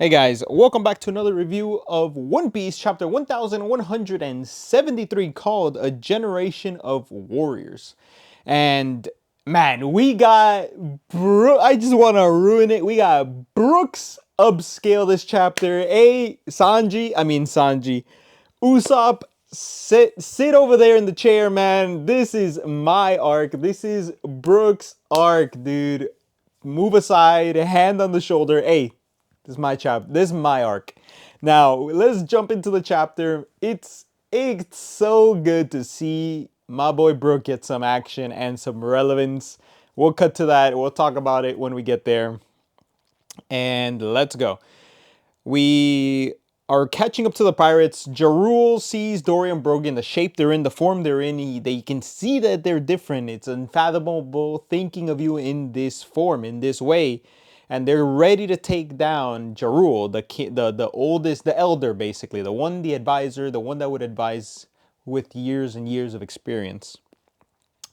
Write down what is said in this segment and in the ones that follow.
Hey guys, welcome back to another review of One Piece chapter 1173 called A Generation of Warriors. And man, we got I just want to ruin it. We got Brooks upscale this chapter. Sanji, Usopp, sit over there in the chair, man. This is my arc. This is Brooks' arc, dude. Move aside, hand on the shoulder. Hey, this is my chapter. This is my arc. Now let's jump into the chapter. It's so good to see my boy Brook get some action and some relevance. We'll cut to that. We'll talk about it when we get there. And let's go. We are catching up to the pirates. Jarul sees Dory and Brogy in the shape they're in, the form they're in. They can see that they're different. It's unfathomable thinking of you in this form, in this way. And they're ready to take down Jarul, the oldest, the elder, basically. The advisor, the one that would advise with years and years of experience.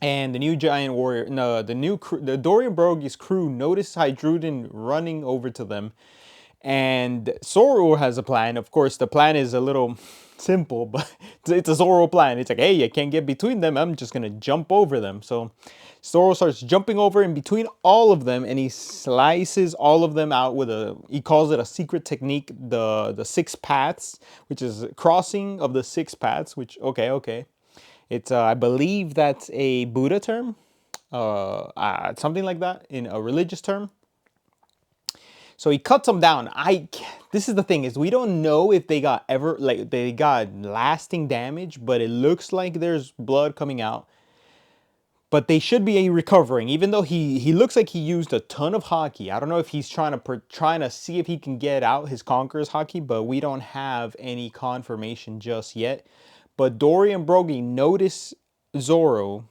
And the new giant warrior, no, the Dory and Brogy's crew notice Hydruden running over to them. And Zoro has a plan. Of course, the plan is a little simple, but it's a Zoro plan. It's like, hey, I can't get between them. I'm just going to jump over them. So Zoro starts jumping over in between all of them, and he slices all of them out with he calls it a secret technique, the six paths, which is crossing of the six paths, okay. It's, I believe that's a Buddha term, something like that, in a religious term. So he cuts them down. This is the thing, is we don't know if they got lasting damage, but it looks like there's blood coming out. But they should be recovering, even though he looks like he used a ton of haki. I don't know if he's trying to see if he can get out his Conqueror's haki, but we don't have any confirmation just yet. But Dory and Brogy notice Zoro,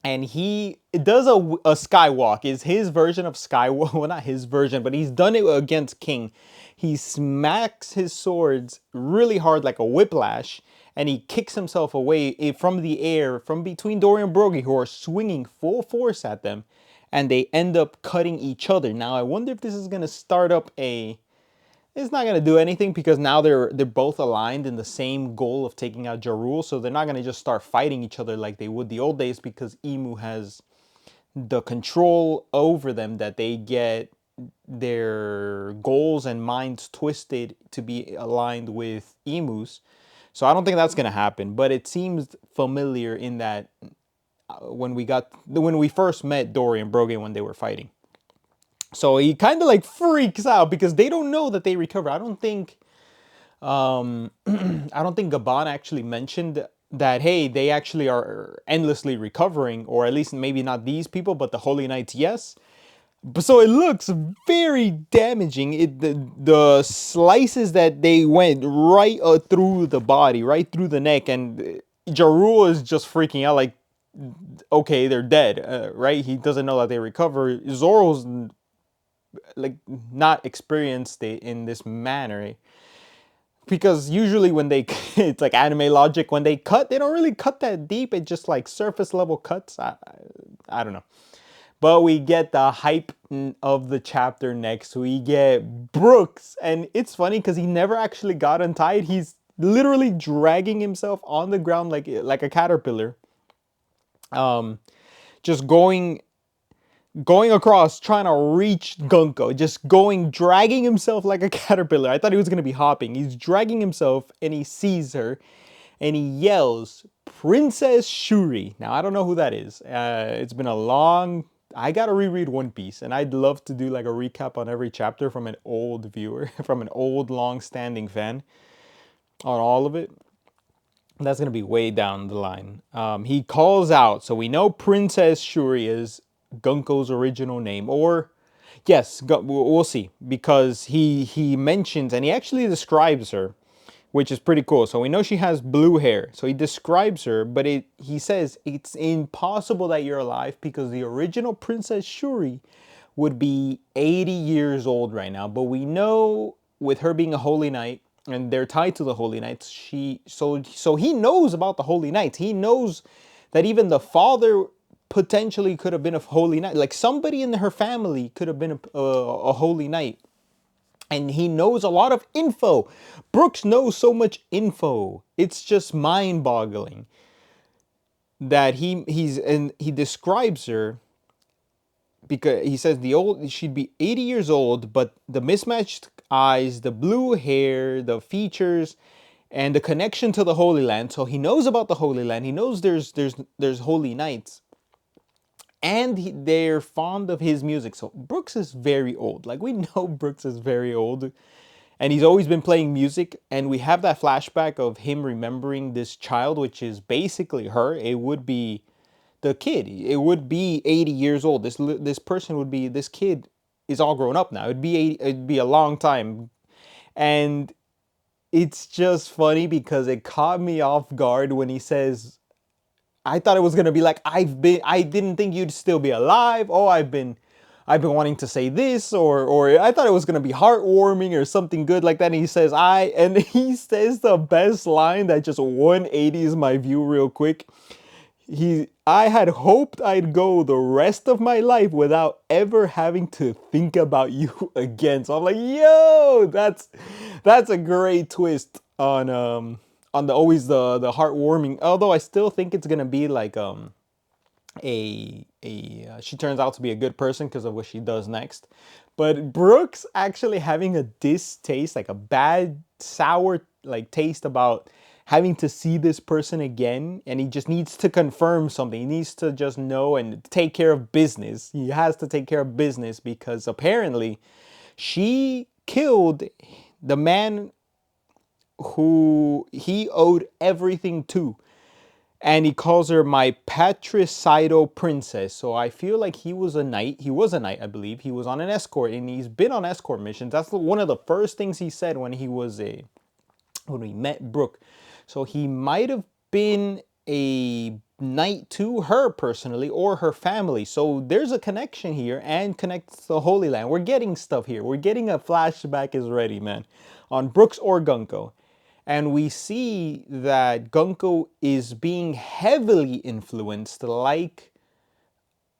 and he does a skywalk. Is his version of skywalk. Well, not his version, but he's done it against King. He smacks his swords really hard like a whiplash, and he kicks himself away from the air, from between Dory and Brogy, who are swinging full force at them, and they end up cutting each other. Now I wonder if this is going to start up it's not going to do anything, because now they're both aligned in the same goal of taking out Jarul. So they're not going to just start fighting each other like they would the old days, because Imu has the control over them, that they get their goals and minds twisted to be aligned with Imu's. So I don't think that's going to happen, but it seems familiar in that when we first met Dory and Brogy when they were fighting. So he kind of like freaks out because they don't know that they recover. I don't think Gabon actually mentioned that, hey, they actually are endlessly recovering, or at least maybe not these people, but the Holy Knights, yes. But so it looks very damaging. The slices that they went right through the body, right through the neck, and Jarul is just freaking out like, okay, they're dead, right? He doesn't know that they recover. Zoro's like not experienced in this manner, because usually when they it's like anime logic, when they cut, they don't really cut that deep. It's just like surface level cuts. I don't know. But we get the hype of the chapter next. We get Brooks, and it's funny because he never actually got untied. He's literally dragging himself on the ground like a caterpillar, just going across, trying to reach Gunko, just dragging himself like a caterpillar. I thought he was going to be hopping. He's dragging himself, and he sees her, and he yells, "Princess Shuri." Now, I don't know who that is. It's been a long... I got to reread One Piece, and I'd love to do like a recap on every chapter from an old viewer, from an old, long-standing fan, on all of it. That's going to be way down the line. He calls out, so we know Princess Shuri is Gunko's original name, or yes, we'll see, because he mentions, and he actually describes her, which is pretty cool. So we know she has blue hair. So he describes her, but he says it's impossible that you're alive, because the original Princess Shuri would be 80 years old right now. But we know, with her being a Holy Knight, and they're tied to the Holy Knights, so he knows about the Holy Knights. He knows that even the father potentially could have been a Holy Knight. Like, somebody in her family could have been a Holy Knight. and he knows a lot of info. Brooks knows so much info. It's just mind-boggling that he describes her, because he says she'd be 80 years old, but the mismatched eyes, the blue hair, the features, and the connection to the Holy Land. So he knows about the Holy Land. He knows there's holy knights, and they're fond of his music. So Brooks is very old. Like, we know Brooks is very old, and he's always been playing music. And we have that flashback of him remembering this child, which is basically her. It would be the kid. It would be 80 years old. This person would be, this kid is all grown up now. It'd be a long time. And it's just funny because it caught me off guard when he says, I thought it was gonna be like, I didn't think you'd still be alive. Oh, I've been wanting to say this, or I thought it was gonna be heartwarming or something good like that. And he says, and he says the best line that just 180s my view real quick. I had hoped I'd go the rest of my life without ever having to think about you again. So I'm like, yo, that's a great twist on the always the heartwarming. Although I still think it's gonna be like she turns out to be a good person because of what she does next. But Brooks actually having a distaste, like a bad sour like taste about having to see this person again, and he just needs to confirm something. He needs to just know and take care of business. He has to take care of business because apparently she killed the man who he owed everything to. And he calls her my patricidal princess. So I feel like he was a knight. He was a knight, I believe. He was on an escort, and he's been on escort missions. That's one of the first things he said when we met Brooke. So he might have been a knight to her personally or her family. So there's a connection here, and connects to the Holy Land. We're getting stuff here. We're getting a flashback is ready, man, on Brooks or Gunko. And we see that Gunko is being heavily influenced like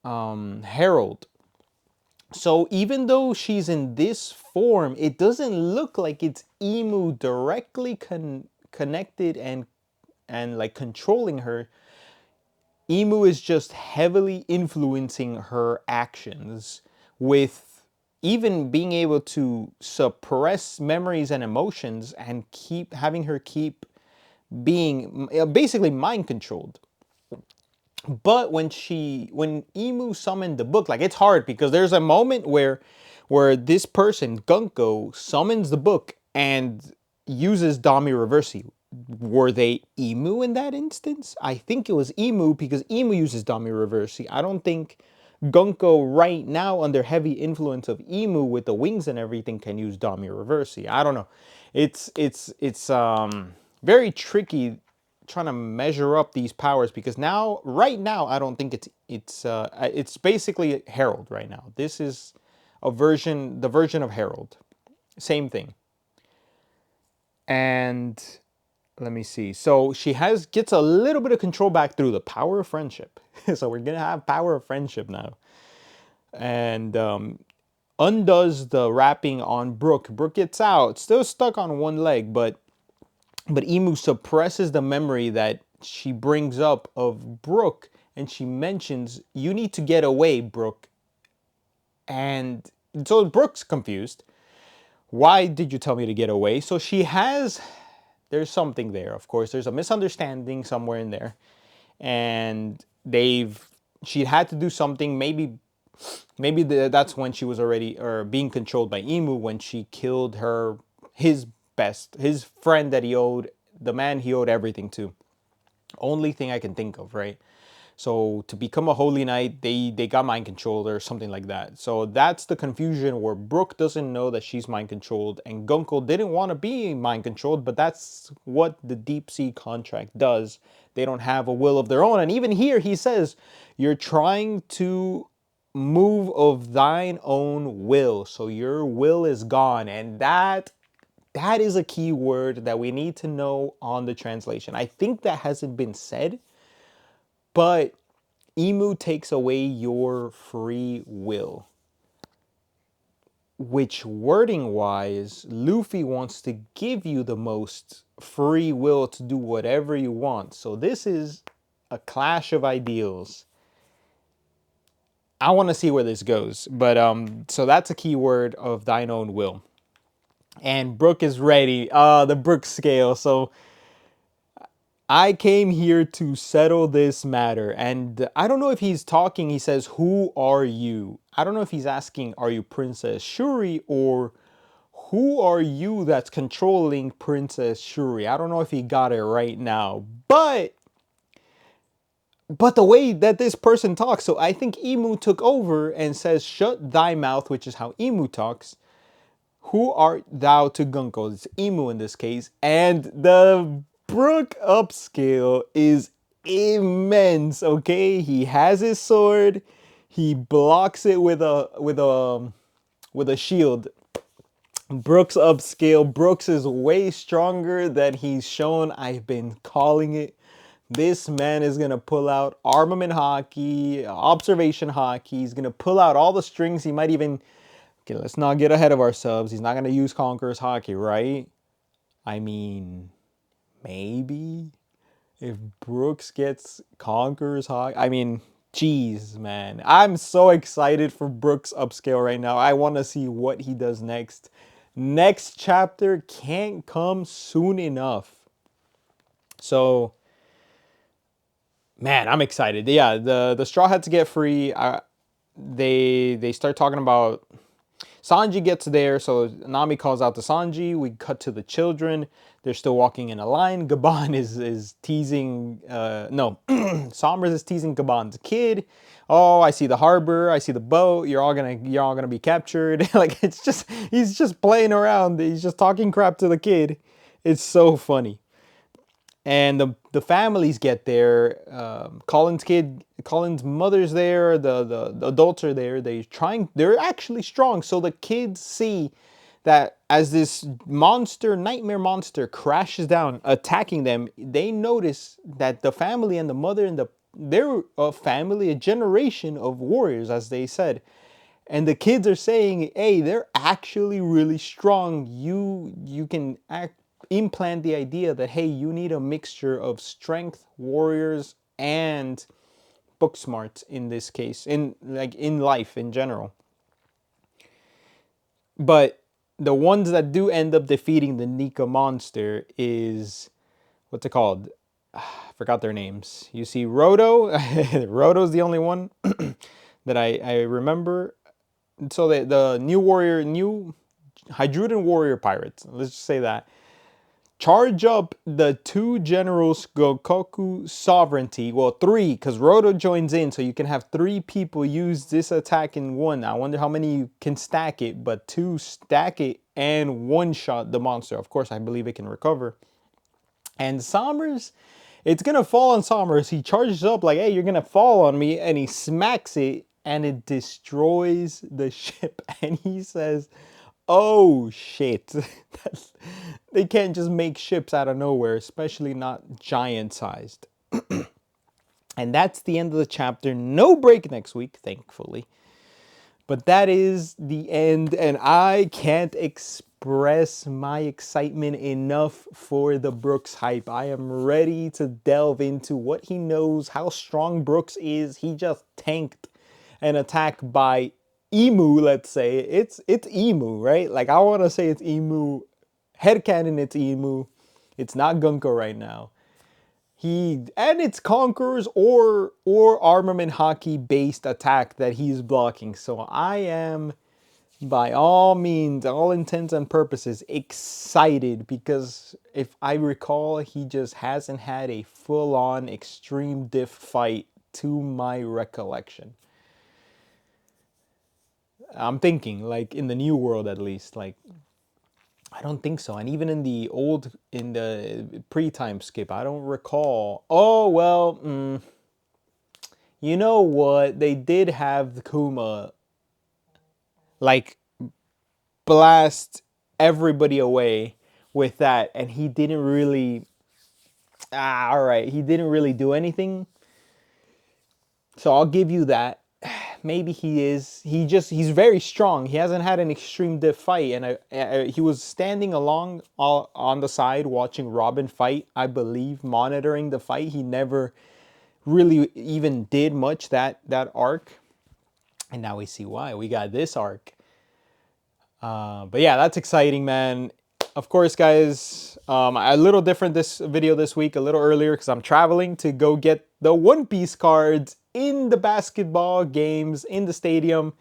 Harold. So even though she's in this form, it doesn't look like it's Emu directly connected and like controlling her. Emu is just heavily influencing her actions, with even being able to suppress memories and emotions and keep having her keep being basically mind controlled. But when Emu summoned the book, like, it's hard because there's a moment where this person Gunko summons the book and uses Dami Reversi. Were they Emu in that instance? I think it was Emu because Emu uses Dami Reversi. I don't think Gunko right now, under heavy influence of Emu with the wings and everything, can use Dami Reversi. I don't know. It's very tricky trying to measure up these powers, because right now I don't think it's basically Harold right now. This is the version of Harold. Same thing. And let me see. So she gets a little bit of control back through the power of friendship. So we're gonna have power of friendship now, and undoes the wrapping on Brooke. Brooke gets out, still stuck on one leg, but Emu suppresses the memory that she brings up of Brooke, and she mentions, "You need to get away, Brooke." And so Brooke's confused. Why did you tell me to get away? So there's something there. Of course, there's a misunderstanding somewhere in there, and she had to do something. Maybe that's when she was already or being controlled by Emu, when she killed his friend that the man he owed everything to. Only thing I can think of, right? So to become a holy knight, they got mind controlled or something like that. So that's the confusion, where Brooke doesn't know that she's mind controlled, and Gunko didn't want to be mind controlled, but that's what the deep sea contract does. They don't have a will of their own. And even here he says, you're trying to move of thine own will. So your will is gone. And that is a key word that we need to know on the translation. I think that hasn't been said, but Emu takes away your free will. which wording wise, Luffy wants to give you the most free will to do whatever you want. So this is a clash of ideals. I want to see where this goes. But so that's a key word of thine own will. And Brook is ready. The Brook scale. So I came here to settle this matter. And I don't know if he's talking. He says, who are you? I don't know if he's asking, are you Princess Shuri, or who are you that's controlling Princess Shuri? I don't know if he got it right now. But the way that this person talks, so I think Emu took over and says, shut thy mouth, which is how Emu talks. Who art thou to Gunko? It's Emu in this case. And the Brook upscale is immense, okay? He has his sword. He blocks it with a shield. Brook's upscale. Brooks is way stronger than he's shown. I've been calling it. This man is going to pull out armament hockey, observation hockey. He's going to pull out all the strings. He might even... Okay, let's not get ahead of ourselves. He's not going to use Conqueror's hockey, right? I mean, maybe. If Brooks gets Conqueror's hockey... I mean, jeez, man. I'm so excited for Brooks upscale right now. I want to see what he does next. Next chapter can't come soon enough. So... man, I'm excited. Yeah, the Straw Hats get free. They start talking about... Sanji gets there, so Nami calls out to Sanji. We cut to the children. They're still walking in a line. Gaban is teasing... no, Somers is teasing Gaban's kid. Oh, I see the harbor. I see the boat. You're all gonna be captured. Like, it's just... he's just playing around. He's just talking crap to the kid. It's so funny. And the families get there. Colin's mother's there. The adults are there. They're actually strong. So the kids see that as this nightmare monster crashes down, attacking them, they notice that the family and the mother and they're a family, a generation of warriors, as they said. And the kids are saying, hey, they're actually really strong. You can implant the idea that, hey, you need a mixture of strength, warriors, and book smarts in this case, in life in general. But the ones that do end up defeating the Nika monster is, what's it called? I forgot their names. You see Roto. Roto's the only one that I remember. So the new Hydrudan warrior pirates, let's just say that, charge up the two generals Gokoku sovereignty. Well, three, because Roto joins in, so you can have three people use this attack in one. I wonder how many you can stack it, but two stack it and one-shot the monster. Of course, I believe it can recover. And Somers, it's going to fall on Somers. He charges up like, hey, you're going to fall on me, and he smacks it, and it destroys the ship. And he says... oh shit. They can't just make ships out of nowhere, especially not giant sized. And that's the end of the chapter. No break next week, thankfully. But that is the end, and I can't express my excitement enough for the Brooks hype. I am ready to delve into what he knows, how strong Brooks is. He just tanked an attack by Emu, let's say. It's Emu, right? Like, I want to say it's Emu. Headcanon, it's Emu. It's not Gunko right now. And it's Conquerors or armament hockey based attack that he's blocking. So I am, by all means, all intents and purposes, excited, because if I recall, he just hasn't had a full-on extreme diff fight to my recollection. I'm thinking, like, in the new world at least, like, I don't think so. And even in the pre-time skip, I don't recall. Oh, well, you know what? They did have Kuma, like, blast everybody away with that. And he didn't really... all right. He didn't really do anything. So I'll give you that. maybe he is. He's very strong. He hasn't had an extreme diff fight, and he was standing along on the side watching Robin fight, I believe, monitoring the fight. He never really even did much that arc, and now we see why. We got this arc. But yeah, that's exciting, man. Of course, guys, a little different this video this week, a little earlier because I'm traveling to go get the One Piece cards in the basketball games in the stadium.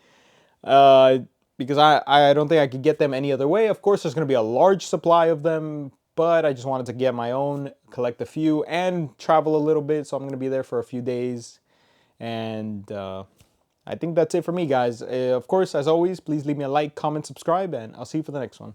Because I don't think I could get them any other way. Of course, there's going to be a large supply of them, but I just wanted to get my own, collect a few, and travel a little bit. So I'm going to be there for a few days. And I think that's it for me, guys. Of course, as always, please leave me a like, comment, subscribe, and I'll see you for the next one.